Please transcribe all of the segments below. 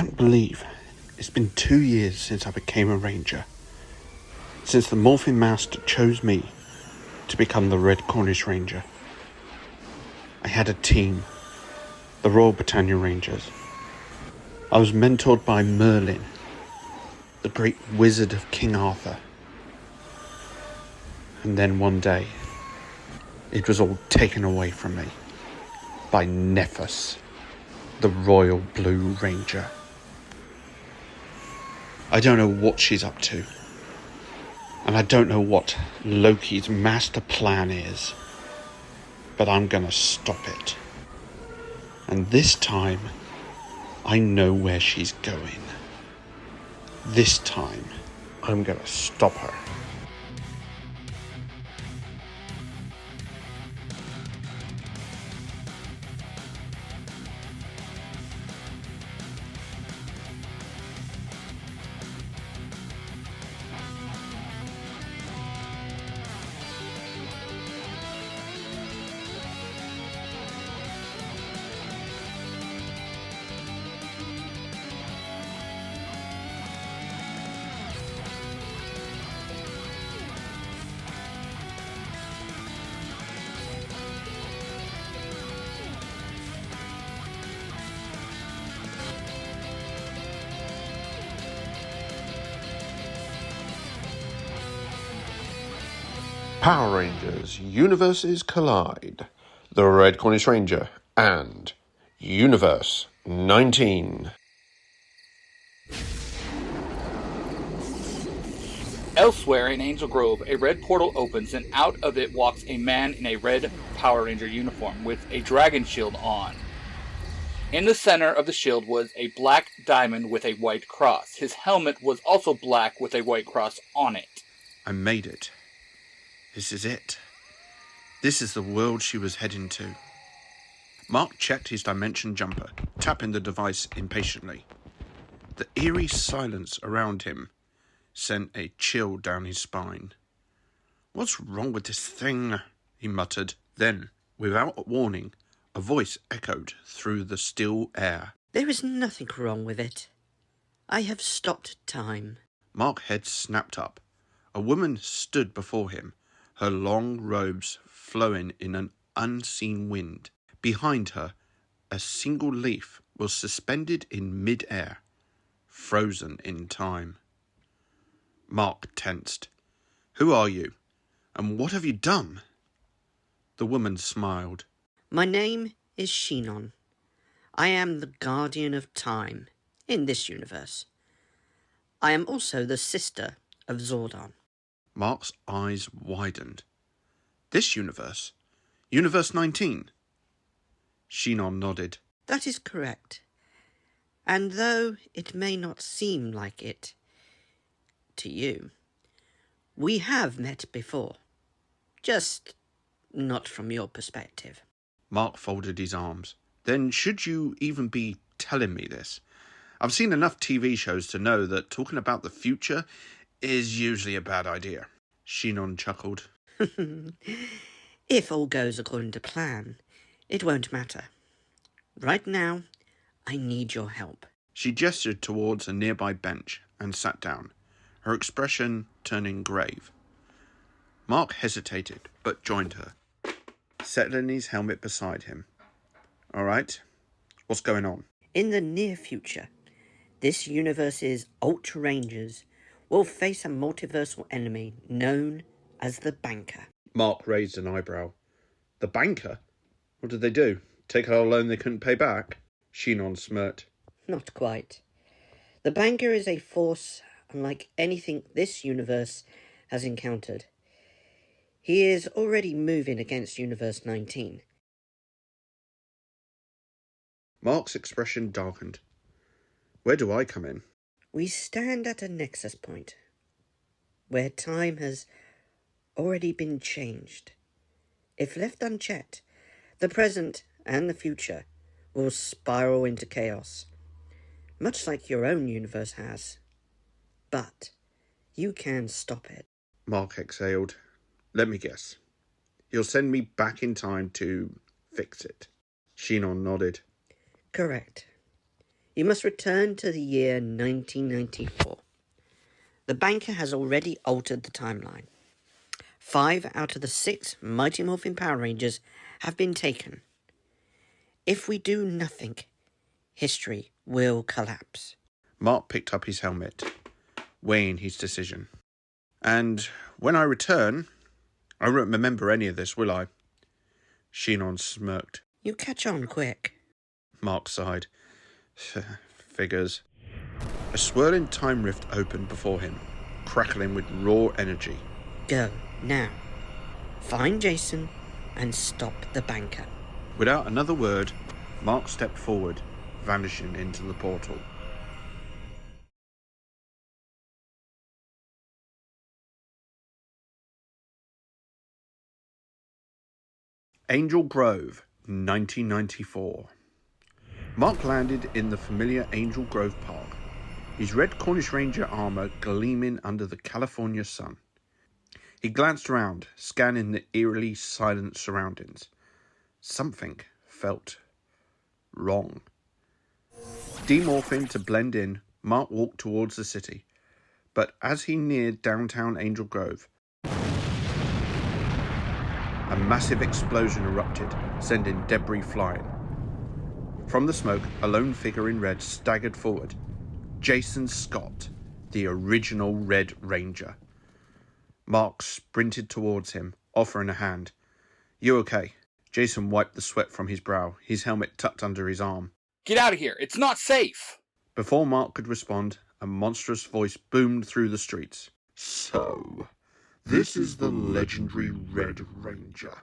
can't believe it's been 2 years since I became a ranger. Since the Morphing Master chose me to become the Red Cornish Ranger. I had a team, the Royal Britannia Rangers. I was mentored by Merlin, the great wizard of King Arthur. And then one day, it was all taken away from me by Nephus, the Royal Blue Ranger. I don't know what she's up to, and I don't know what Loki's master plan is, but I'm gonna stop it. And this time, I know where she's going. This time, I'm gonna stop her. Power Rangers Universes Collide, the Red Cornish Ranger, and Universe 19. Elsewhere in Angel Grove, a red portal opens and out of it walks a man in a red Power Ranger uniform with a dragon shield on. In the center of the shield was a black diamond with a white cross. His helmet was also black with a white cross on it. I made it. This is it. This is the world she was heading to. Mark checked his dimension jumper, tapping the device impatiently. The eerie silence around him sent a chill down his spine. "What's wrong with this thing?" he muttered. Then, without warning, a voice echoed through the still air. "There is nothing wrong with it. I have stopped time." Mark's head snapped up. A woman stood before him, her long robes flowing in an unseen wind. Behind her, a single leaf was suspended in mid-air, frozen in time. Mark tensed. "Who are you? And what have you done?" The woman smiled. "My name is Shenon. I am the guardian of time in this universe. I am also the sister of Zordon." Mark's eyes widened. "This universe? Universe 19? Shenon nodded. "That is correct. And though it may not seem like it to you, we have met before. Just not from your perspective." Mark folded his arms. "Then should you even be telling me this? I've seen enough TV shows to know that talking about the future is usually a bad idea." Shenon chuckled. "If all goes according to plan, it won't matter. Right now, I need your help." She gestured towards a nearby bench and sat down, her expression turning grave. Mark hesitated, but joined her, settling his helmet beside him. "All right, what's going on?" In the near future, this universe's Ultra Rangers will face a multiversal enemy known as the Banker. Mark raised an eyebrow. "The Banker? What did they do? Take out a loan they couldn't pay back?" Shenon smirked. Not quite. The Banker is a force unlike anything this universe has encountered. He is already moving against Universe 19. Mark's expression darkened. "Where do I come in?" We stand at a nexus point, where time has already been changed. If left unchecked, the present and the future will spiral into chaos, much like your own universe has. But you can stop it. Mark exhaled. "Let me guess. You'll send me back in time to fix it." Shenon nodded. Correct. You must return to the year 1994. The banker has already altered the timeline. 5 out of the 6 Mighty Morphin Power Rangers have been taken. If we do nothing, history will collapse. Mark picked up his helmet, weighing his decision. And when I return, I won't remember any of this, will I? Shenon smirked. You catch on quick. Mark sighed. Figures. A swirling time rift opened before him, crackling with raw energy. Go, now. Find Jason and stop the banker. Without another word, Mark stepped forward, vanishing into the portal. Angel Grove, 1994. Mark landed in the familiar Angel Grove Park, his red Cornish Ranger armour gleaming under the California sun. He glanced around, scanning the eerily silent surroundings. Something felt wrong. Demorphing to blend in, Mark walked towards the city, but as he neared downtown Angel Grove, a massive explosion erupted, sending debris flying. From the smoke, a lone figure in red staggered forward. Jason Scott, the original Red Ranger. Mark sprinted towards him, offering a hand. You okay? Jason wiped the sweat from his brow, his helmet tucked under his arm. Get out of here. It's not safe. Before Mark could respond, a monstrous voice boomed through the streets. So, this is the legendary Red Ranger.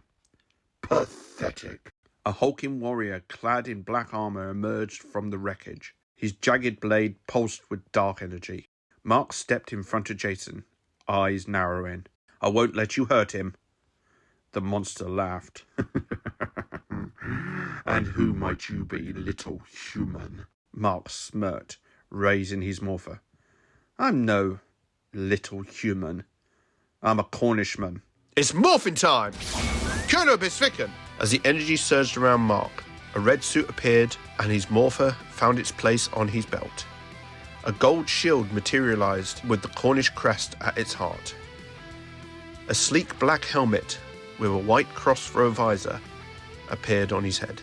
Pathetic. A hulking warrior clad in black armour emerged from the wreckage. His jagged blade pulsed with dark energy. Mark stepped in front of Jason, eyes narrowing. I won't let you hurt him. The monster laughed. And who might you be, little human? Mark smirked, raising his morpher. I'm no little human. I'm a Cornishman. It's morphin' time! Kono Bisviken! As the energy surged around Mark, a red suit appeared and his morpher found its place on his belt. A gold shield materialized with the Cornish crest at its heart. A sleek black helmet with a white cross for a visor appeared on his head.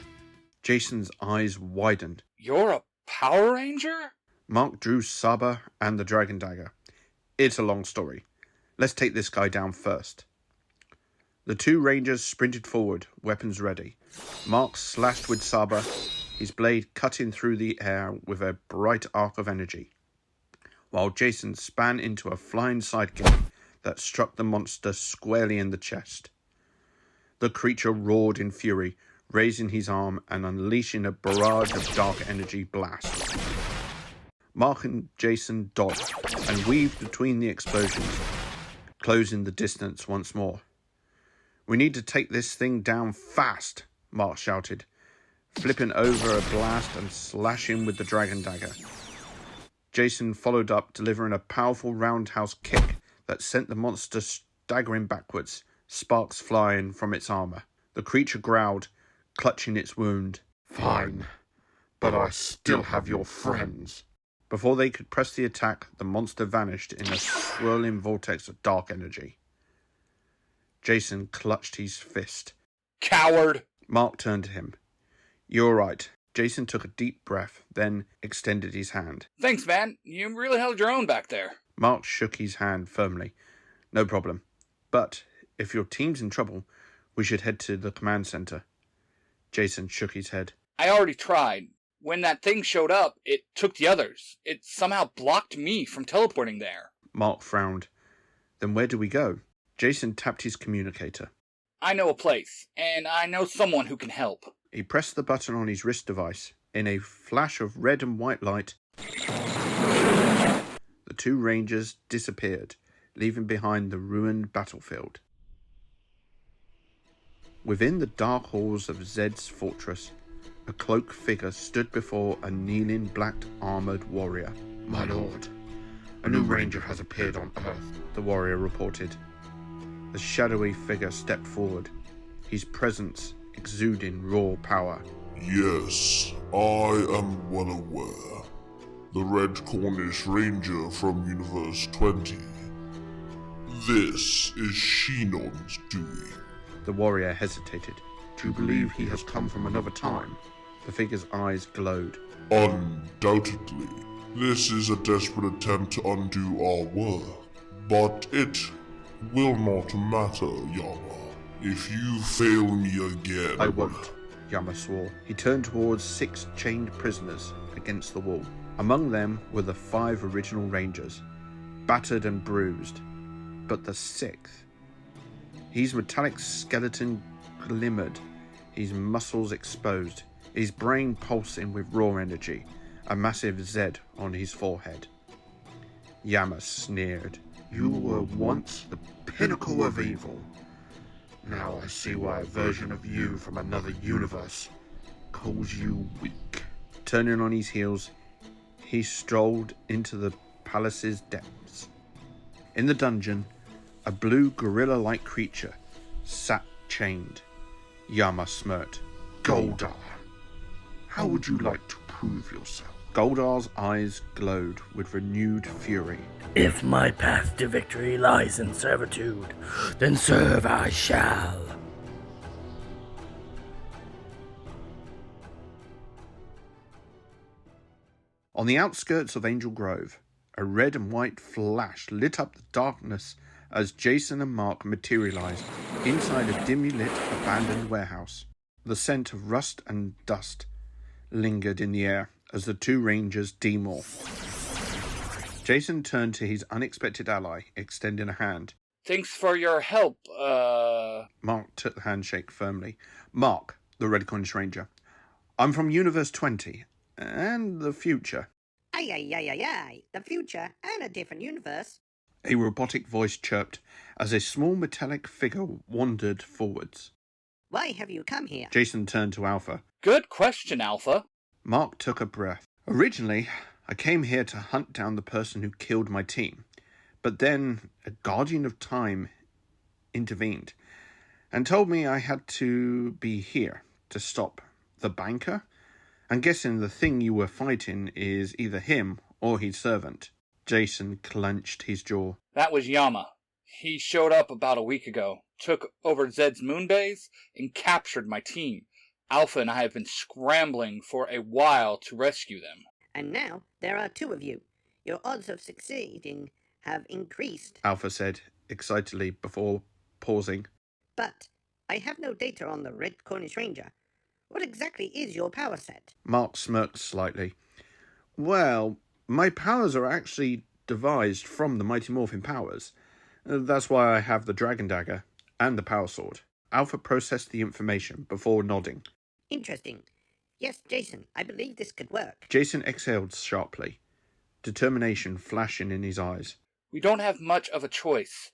Jason's eyes widened. You're a Power Ranger? Mark drew Saba and the Dragon Dagger. It's a long story. Let's take this guy down first. The two rangers sprinted forward, weapons ready. Mark slashed with Saba, his blade cutting through the air with a bright arc of energy, while Jason span into a flying sidekick that struck the monster squarely in the chest. The creature roared in fury, raising his arm and unleashing a barrage of dark energy blasts. Mark and Jason dodged and weaved between the explosions, closing the distance once more. We need to take this thing down fast, Mark shouted, flipping over a blast and slashing with the Dragon Dagger. Jason followed up, delivering a powerful roundhouse kick that sent the monster staggering backwards, sparks flying from its armour. The creature growled, clutching its wound. Fine, but I still have your friends. Before they could press the attack, the monster vanished in a swirling vortex of dark energy. Jason clutched his fist. Coward! Mark turned to him. You're right. Jason took a deep breath, then extended his hand. Thanks, man. You really held your own back there. Mark shook his hand firmly. No problem. But if your team's in trouble, we should head to the command center. Jason shook his head. I already tried. When that thing showed up, it took the others. It somehow blocked me from teleporting there. Mark frowned. Then where do we go? Jason tapped his communicator. I know a place, and I know someone who can help. He pressed the button on his wrist device. In a flash of red and white light, the two rangers disappeared, leaving behind the ruined battlefield. Within the dark halls of Zed's fortress, a cloaked figure stood before a kneeling black armoured warrior. My lord, a new ranger has appeared on Earth, The warrior reported. The shadowy figure stepped forward, his presence exuding raw power. Yes, I am well aware. the Red Cornish Ranger from Universe 20. This is Shenon's doing. The warrior hesitated. Do you believe he has come from another time? The figure's eyes glowed. Undoubtedly. This is a desperate attempt to undo our work. But it will not matter, Yama. If you fail me again... I won't, Yama swore. He turned towards 6 chained prisoners against the wall. Among them were the 5 original rangers, battered and bruised. But the 6th... His metallic skeleton glimmered, his muscles exposed, his brain pulsing with raw energy, a massive Z on his forehead. Yama sneered. You were once the pinnacle of evil. Now I see why a version of you from another universe calls you weak. Turning on his heels, he strolled into the palace's depths. In the dungeon, a blue gorilla-like creature sat chained. Yama smirked. Goldar, how would you like to prove yourself? Goldar's eyes glowed with renewed fury. If my path to victory lies in servitude, then serve I shall. On the outskirts of Angel Grove, a red and white flash lit up the darkness as Jason and Mark materialized inside a dimly lit, abandoned warehouse. The scent of rust and dust lingered in the air as the 2 rangers demorphed. Jason turned to his unexpected ally, extending a hand. Thanks for your help, Mark took the handshake firmly. Mark, the Red Cornish Ranger. I'm from Universe 20, and the future. Aye, aye, aye, aye, aye. The future and a different universe. A robotic voice chirped as a small metallic figure wandered forwards. Why have you come here? Jason turned to Alpha. Good question, Alpha. Mark took a breath. Originally, I came here to hunt down the person who killed my team. But then a guardian of time intervened and told me I had to be here to stop the banker. I'm guessing the thing you were fighting is either him or his servant. Jason clenched his jaw. That was Yama. He showed up about a week ago, took over Zed's moonbase, and captured my team. Alpha and I have been scrambling for a while to rescue them. And now there are 2 of you. Your odds of succeeding have increased. Alpha said excitedly before pausing. But I have no data on the Red Cornish Ranger. What exactly is your power set? Mark smirked slightly. Well, my powers are actually devised from the Mighty Morphin powers. That's why I have the Dragon Dagger and the Power Sword. Alpha processed the information before nodding. Interesting. Yes, Jason, I believe this could work. Jason exhaled sharply, determination flashing in his eyes. We don't have much of a choice.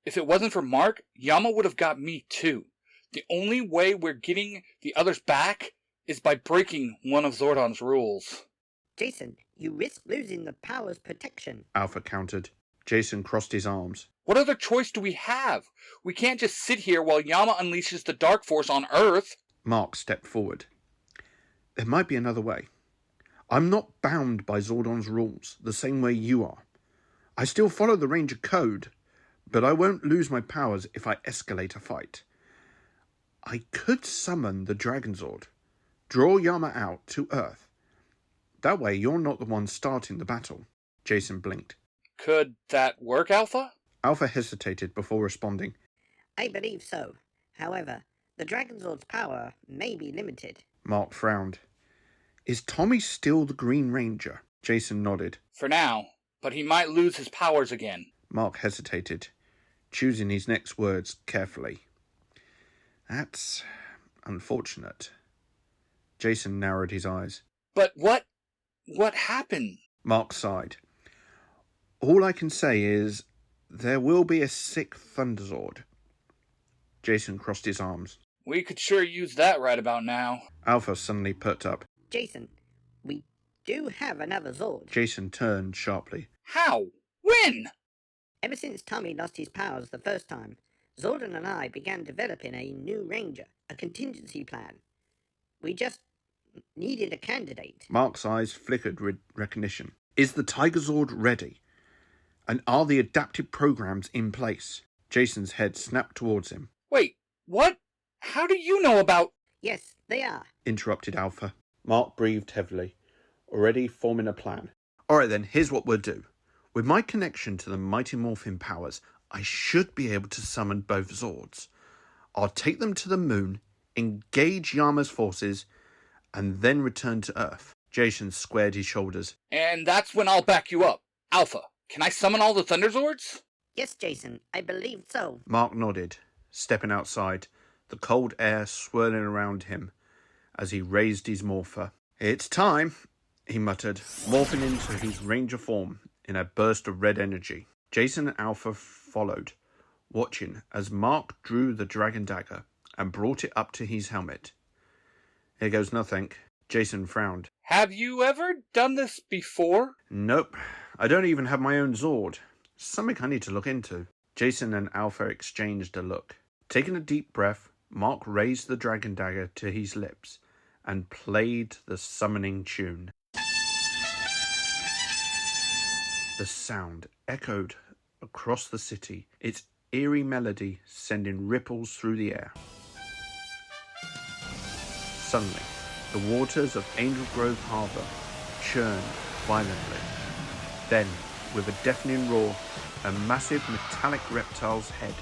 If it wasn't for Mark, Yama would have got me too. The only way we're getting the others back is by breaking one of Zordon's rules. Jason, you risk losing the power's protection. Alpha countered. Jason crossed his arms. What other choice do we have? We can't just sit here while Yama unleashes the Dark Force on Earth. Mark stepped forward. There might be another way. I'm not bound by Zordon's rules the same way you are. I still follow the Ranger Code, but I won't lose my powers if I escalate a fight. I could summon the Dragon Zord, draw Yama out to Earth. That way you're not the one starting the battle. Jason blinked. Could that work, Alpha? Alpha hesitated before responding. I believe so. However, the Dragon Zord's power may be limited. Mark frowned. Is Tommy still the Green Ranger? Jason nodded. For now, but he might lose his powers again. Mark hesitated, choosing his next words carefully. That's unfortunate. Jason narrowed his eyes. But what happened? Mark sighed. All I can say is there will be a 6th Thunderzord. Jason crossed his arms. We could sure use that right about now. Alpha suddenly perked up. Jason, we do have another Zord. Jason turned sharply. How? When? Ever since Tommy lost his powers the first time, Zordon and I began developing a new Ranger, a contingency plan. We just needed a candidate. Mark's eyes flickered with recognition. Is the Tiger Zord ready? And are the adaptive programs in place? Jason's head snapped towards him. Wait, what? How do you know about... Yes, they are. Interrupted Alpha. Mark breathed heavily, already forming a plan. All right then, here's what we'll do. With my connection to the Mighty Morphin powers, I should be able to summon both Zords. I'll take them to the moon, engage Yama's forces, and then return to Earth. Jason squared his shoulders. And that's when I'll back you up. Alpha, can I summon all the Thunderzords? Yes, Jason, I believe so. Mark nodded, stepping outside, the cold air swirling around him as he raised his morpher. It's time, he muttered, morphing into his ranger form in a burst of red energy. Jason and Alpha followed, watching as Mark drew the dragon dagger and brought it up to his helmet. Here goes nothing. Jason frowned. Have you ever done this before? Nope. I don't even have my own Zord. Something I need to look into. Jason and Alpha exchanged a look. Taking a deep breath, Mark raised the dragon dagger to his lips and played the summoning tune. The sound echoed across the city, its eerie melody sending ripples through the air. Suddenly, the waters of Angel Grove Harbour churned violently. Then, with a deafening roar, a massive metallic reptile's head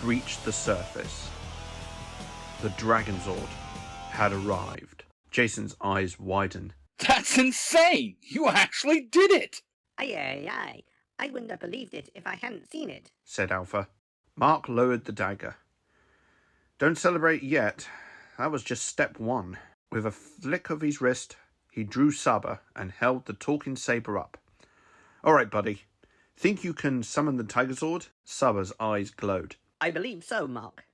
breached the surface. The Dragon Zord had arrived. Jason's eyes widened. That's insane! You actually did it! Aye. I wouldn't have believed it if I hadn't seen it, said Alpha. Mark lowered the dagger. Don't celebrate yet. That was just step one. With a flick of his wrist, he drew Saba and held the talking saber up. All right, buddy. Think you can summon the Tiger Zord? Saba's eyes glowed. I believe so, Mark.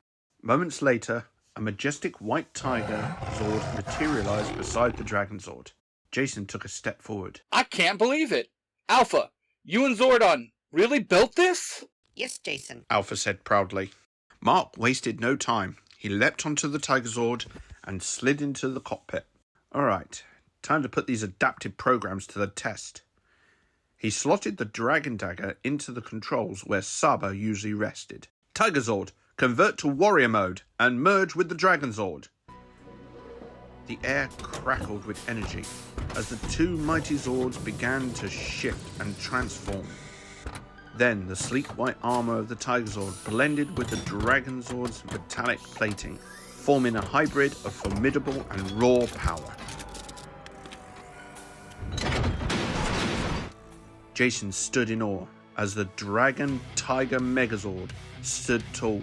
Moments later, a majestic white tiger Zord materialized beside the Dragon Zord. Jason took a step forward. I can't believe it! Alpha, you and Zordon really built this? Yes, Jason. Alpha said proudly. Mark wasted no time. He leapt onto the Tiger Zord and slid into the cockpit. All right, time to put these adaptive programs to the test. He slotted the dragon dagger into the controls where Saba usually rested. Tiger Zord, convert to warrior mode and merge with the Dragon Zord. The air crackled with energy as the two mighty Zords began to shift and transform. Then the sleek white armor of the Tiger Zord blended with the Dragon Zord's metallic plating, forming a hybrid of formidable and raw power. Jason stood in awe as the Dragon Tiger Megazord stood tall,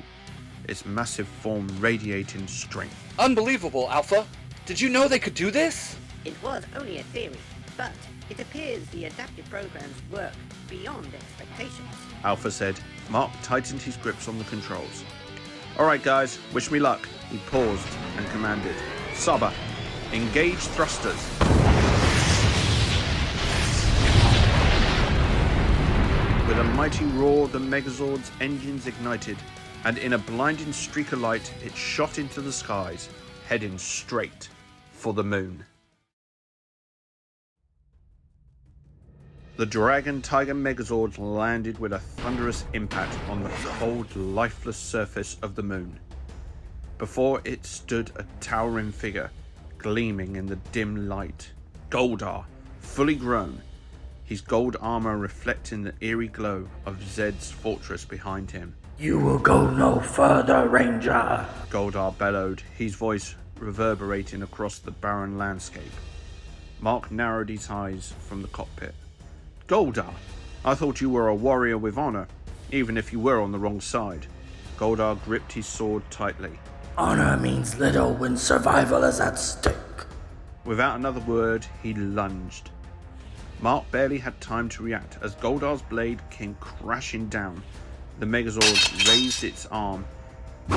its massive form radiating strength. Unbelievable, Alpha! Did you know they could do this? It was only a theory, but it appears the adaptive programs work beyond expectations. Alpha said. Mark tightened his grips on the controls. All right, guys, wish me luck. He paused and commanded. Saba, engage thrusters. With a mighty roar, the Megazord's engines ignited, and in a blinding streak of light, it shot into the skies, heading straight for the moon. The Dragon Tiger Megazord landed with a thunderous impact on the cold, lifeless surface of the moon. Before it stood a towering figure, gleaming in the dim light. Goldar, fully grown, his gold armor reflecting the eerie glow of Zed's fortress behind him. You will go no further, Ranger. Goldar bellowed, his voice reverberating across the barren landscape. Mark narrowed his eyes from the cockpit. Goldar, I thought you were a warrior with honor, even if you were on the wrong side. Goldar gripped his sword tightly. Honor means little when survival is at stake. Without another word, he lunged. Mark barely had time to react as Goldar's blade came crashing down. The Megazord raised its arm,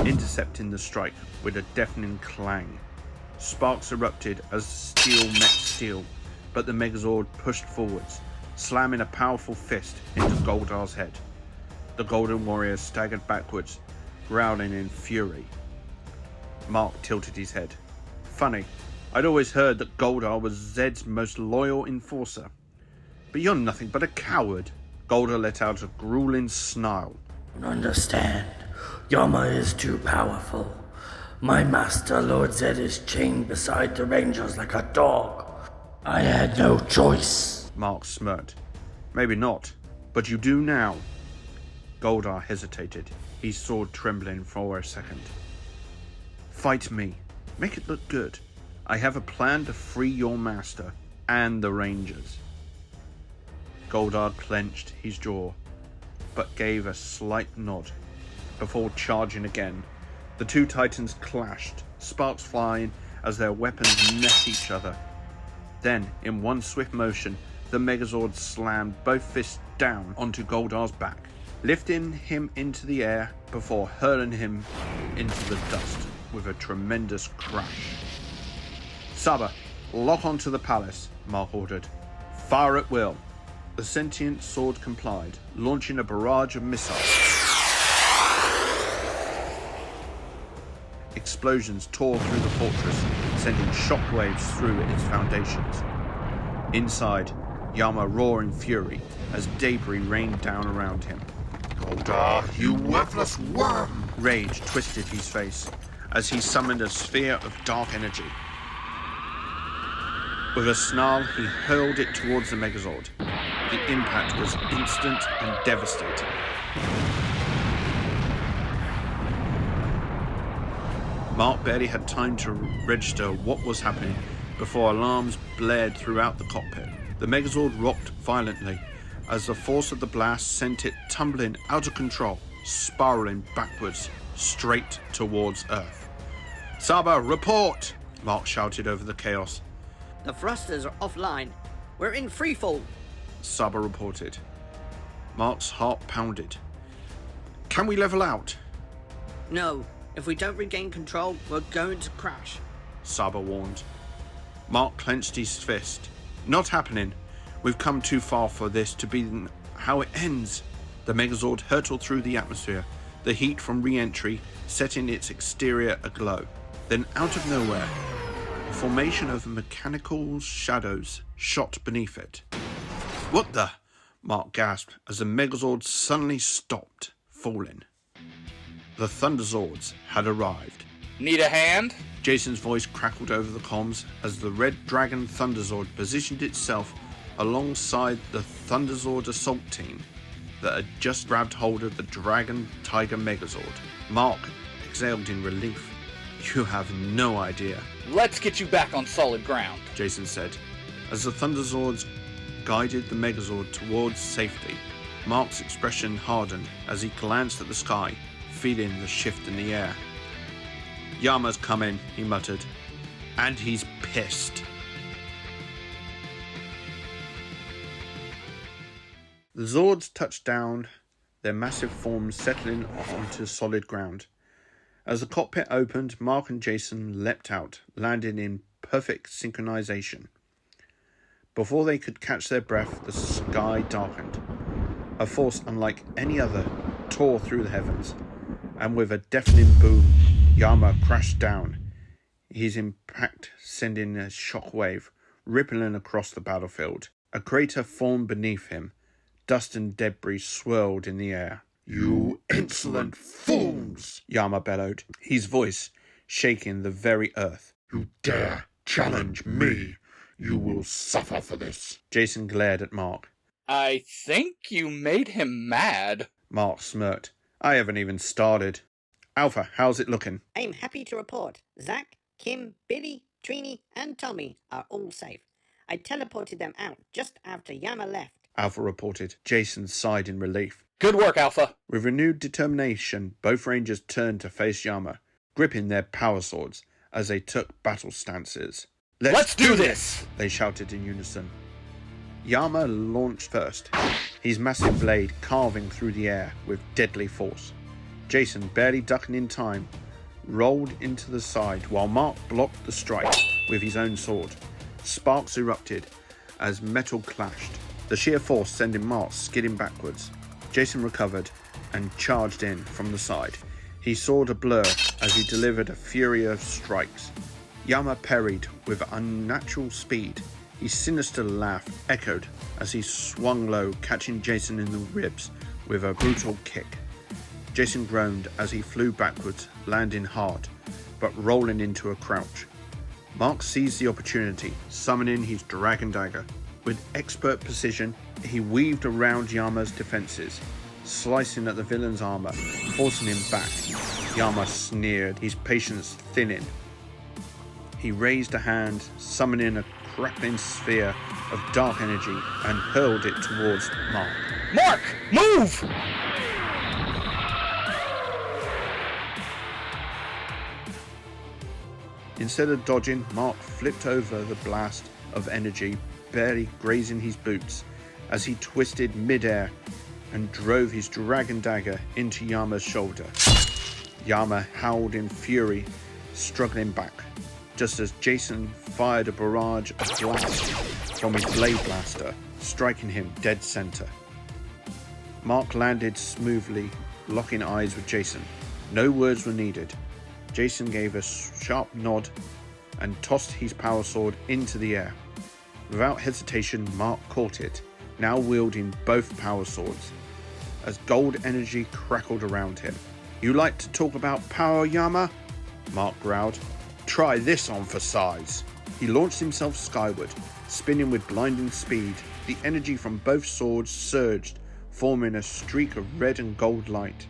intercepting the strike with a deafening clang. Sparks erupted as steel met steel, but the Megazord pushed forwards, slamming a powerful fist into Goldar's head. The Golden Warrior staggered backwards, growling in fury. Mark tilted his head. Funny, I'd always heard that Goldar was Zed's most loyal enforcer. But you're nothing but a coward. Goldar let out a grueling snarl. Understand, Yama is too powerful. My master, Lord Zed, is chained beside the Rangers like a dog. I had no choice. Mark smirked. Maybe not, but you do now. Goldar hesitated, his sword trembling for a second. Fight me. Make it look good. I have a plan to free your master and the Rangers. Goldar clenched his jaw, but gave a slight nod. Before charging again, the two titans clashed, sparks flying as their weapons met each other. Then, in one swift motion, the Megazord slammed both fists down onto Goldar's back, lifting him into the air before hurling him into the dust with a tremendous crash. Saba, lock onto the palace, Mark ordered. Fire at will. The sentient sword complied, launching a barrage of missiles. Explosions tore through the fortress, sending shockwaves through its foundations. Inside, Yama roared in fury as debris rained down around him. Goldar, you worthless worm! Rage twisted his face as he summoned a sphere of dark energy. With a snarl, he hurled it towards the Megazord. The impact was instant and devastating. Mark barely had time to register what was happening before alarms blared throughout the cockpit. The Megazord rocked violently as the force of the blast sent it tumbling out of control, spiraling backwards, straight towards Earth. Saba, report! Mark shouted over the chaos. The thrusters are offline. We're in freefall. Saba reported. Mark's heart pounded. Can we level out? No, if we don't regain control, we're going to crash. Saba warned. Mark clenched his fist. Not happening. We've come too far for this to be how it ends. The Megazord hurtled through the atmosphere, the heat from re-entry setting its exterior aglow. Then out of nowhere, a formation of mechanical shadows shot beneath it. What the? Mark gasped as the Megazord suddenly stopped, falling. The Thunderzords had arrived. Need a hand? Jason's voice crackled over the comms as the Red Dragon Thunderzord positioned itself alongside the Thunderzord assault team that had just grabbed hold of the Dragon Tiger Megazord. Mark exhaled in relief. You have no idea. Let's get you back on solid ground, Jason said, as the Thunderzords guided the Megazord towards safety. Mark's expression hardened as he glanced at the sky, feeling the shift in the air. Yama's coming, he muttered, and he's pissed. The Zords touched down, their massive forms settling onto solid ground. As the cockpit opened, Mark and Jason leapt out, landing in perfect synchronization. Before they could catch their breath, the sky darkened. A force unlike any other tore through the heavens, and with a deafening boom, Yama crashed down, his impact sending a shockwave rippling across the battlefield. A crater formed beneath him. Dust and debris swirled in the air. You insolent fools! Yama bellowed, his voice shaking the very earth. You dare challenge me! You will suffer for this. Jason glared at Mark. I think you made him mad. Mark smirked. I haven't even started. Alpha, how's it looking? I'm happy to report Zach, Kim, Billy, Trini, and Tommy are all safe. I teleported them out just after Yama left. Alpha reported. Jason sighed in relief. Good work, Alpha. With renewed determination, both Rangers turned to face Yama, gripping their power swords as they took battle stances. Let's do this! They shouted in unison. Yama launched first, his massive blade carving through the air with deadly force. Jason, barely ducking in time, rolled into the side while Mark blocked the strike with his own sword. Sparks erupted as metal clashed, the sheer force sending Mark skidding backwards. Jason recovered and charged in from the side, his sword a blur as he delivered a fury of strikes. Yama parried with unnatural speed. His sinister laugh echoed as he swung low, catching Jason in the ribs with a brutal kick. Jason groaned as he flew backwards, landing hard, but rolling into a crouch. Mark seized the opportunity, summoning his dragon dagger. With expert precision, he weaved around Yama's defenses, slicing at the villain's armor, forcing him back. Yama sneered, his patience thinning. He raised a hand, summoning a crackling sphere of dark energy, and hurled it towards Mark. Mark, move! Instead of dodging, Mark flipped over the blast of energy, barely grazing his boots, as he twisted mid-air and drove his dragon dagger into Yama's shoulder. Yama howled in fury, struggling back, just as Jason fired a barrage of blasts from his blade blaster, striking him dead center. Mark landed smoothly, locking eyes with Jason. No words were needed. Jason gave a sharp nod and tossed his power sword into the air. Without hesitation, Mark caught it, now wielding both power swords, as gold energy crackled around him. "You like to talk about power, Yama?" Mark growled. "Try this on for size." He launched himself skyward, spinning with blinding speed. The energy from both swords surged, forming a streak of red and gold light.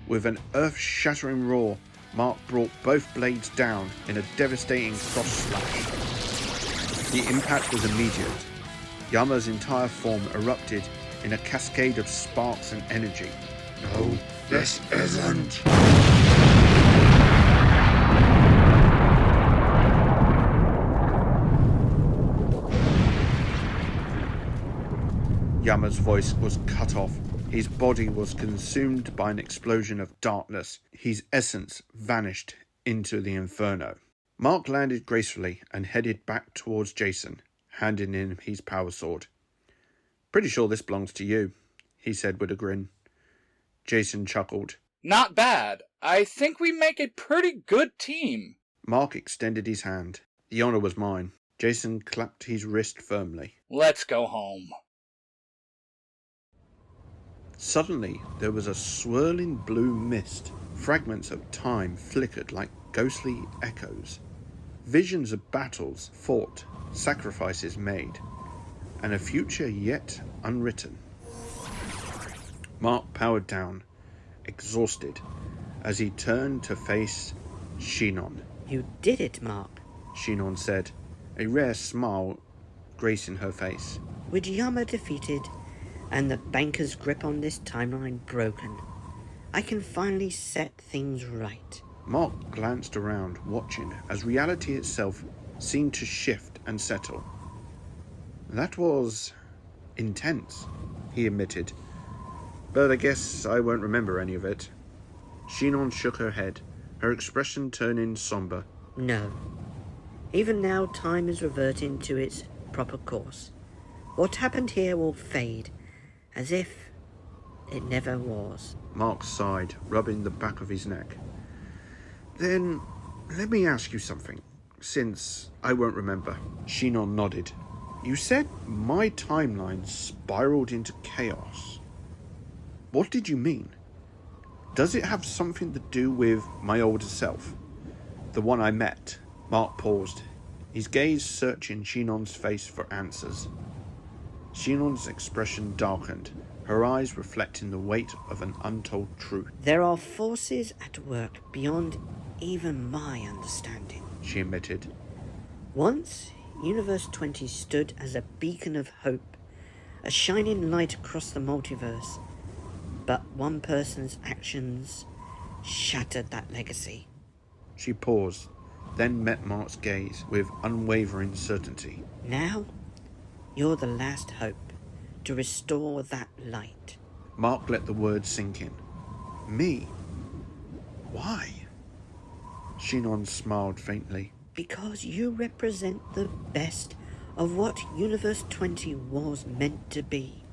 With an earth-shattering roar, Mark brought both blades down in a devastating cross-slash. The impact was immediate. Yama's entire form erupted in a cascade of sparks and energy. No, this isn't. Yama's voice was cut off. His body was consumed by an explosion of darkness. His essence vanished into the inferno. Mark landed gracefully and headed back towards Jason, handing him his power sword. "Pretty sure this belongs to you," he said with a grin. Jason chuckled. Not bad. I think we make a pretty good team. Mark extended his hand. The honor was mine. Jason clapped his wrist firmly. Let's go home. Suddenly, there was a swirling blue mist. Fragments of time flickered like ghostly echoes. Visions of battles fought, sacrifices made, and a future yet unwritten. Mark powered down, exhausted, as he turned to face Shenon. "You did it, Mark." Shenon said, a rare smile gracing her face. With Yama defeated and the banker's grip on this timeline broken, I can finally set things right. Mark glanced around, watching as reality itself seemed to shift and settle. "That was intense," he admitted, "but I guess I won't remember any of it." Shenon shook her head, her expression turning somber. No. Even now, time is reverting to its proper course. What happened here will fade, as if it never was. Mark sighed, rubbing the back of his neck. "Then, let me ask you something, since I won't remember." Shenon nodded. "You said my timeline spiraled into chaos. What did you mean? Does it have something to do with my older self? The one I met?" Mark paused, his gaze searching Shenon's face for answers. Shenon's expression darkened, her eyes reflecting the weight of an untold truth. There are forces at work beyond even my understanding, she admitted. Once, Universe 20 stood as a beacon of hope, a shining light across the multiverse. But one person's actions shattered that legacy. She paused, then met Mark's gaze with unwavering certainty. Now, you're the last hope to restore that light. Mark let the words sink in. Me? Why? Shenon smiled faintly. Because you represent the best of what Universe 20 was meant to be.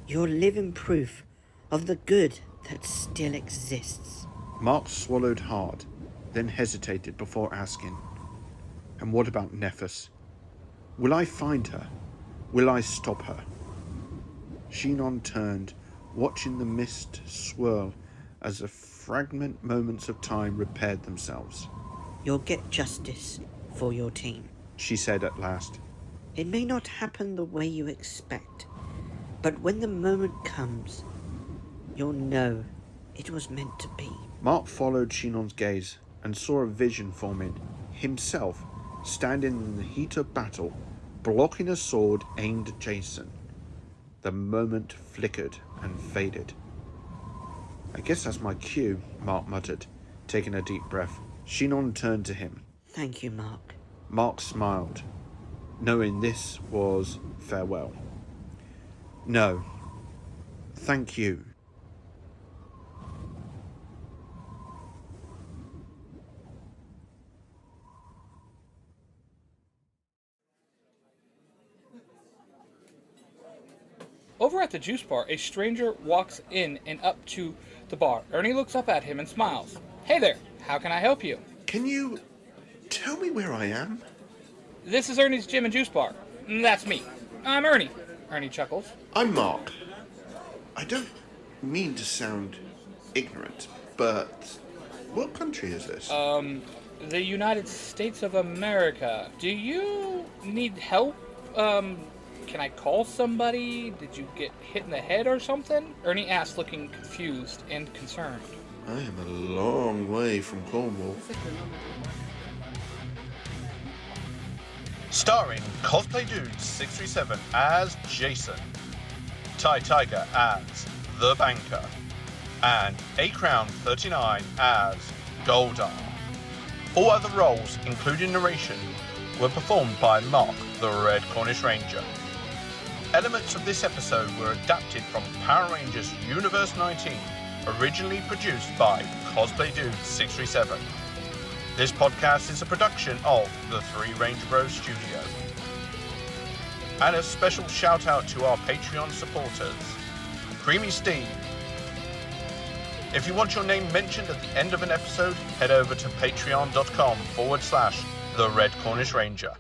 You're living proof of the good that still exists. Mark swallowed hard, then hesitated before asking, "And what about Nephis? Will I find her? Will I stop her?" Shenon turned, watching the mist swirl as the fragment moments of time repaired themselves. "You'll get justice for your team," she said at last. "It may not happen the way you expect, but when the moment comes, you'll know it was meant to be." Mark followed Shenon's gaze and saw a vision forming, himself standing in the heat of battle, blocking a sword aimed at Jason. The moment flickered and faded. "I guess that's my cue," Mark muttered, taking a deep breath. Shenon turned to him. "Thank you, Mark." Mark smiled, knowing this was farewell. "No, thank you." Over at the juice bar, a stranger walks in and up to the bar. Ernie looks up at him and smiles. "Hey there, how can I help you?" "Can you tell me where I am?" "This is Ernie's Gym and Juice Bar. That's me. I'm Ernie." Ernie chuckles. "I'm Mark. I don't mean to sound ignorant, but what country is this?" The United States of America. Do you need help? Can I call somebody? Did you get hit in the head or something?" Ernie asked, looking confused and concerned. I am a long way from Cornwall. Starring Cosplay Dude 637 as Jason, Ty Tiger as The Banker, and A Crown 39 as Goldar. All other roles, including narration, were performed by Mark, the Red Cornish Ranger. Elements of this episode were adapted from Power Rangers Universe 19, originally produced by Cosplay Dude 637. This podcast is a production of the Three Ranger Bros Studio. And a special shout out to our Patreon supporters, Creamy Steve. If you want your name mentioned at the end of an episode, head over to patreon.com/The Red Cornish Ranger.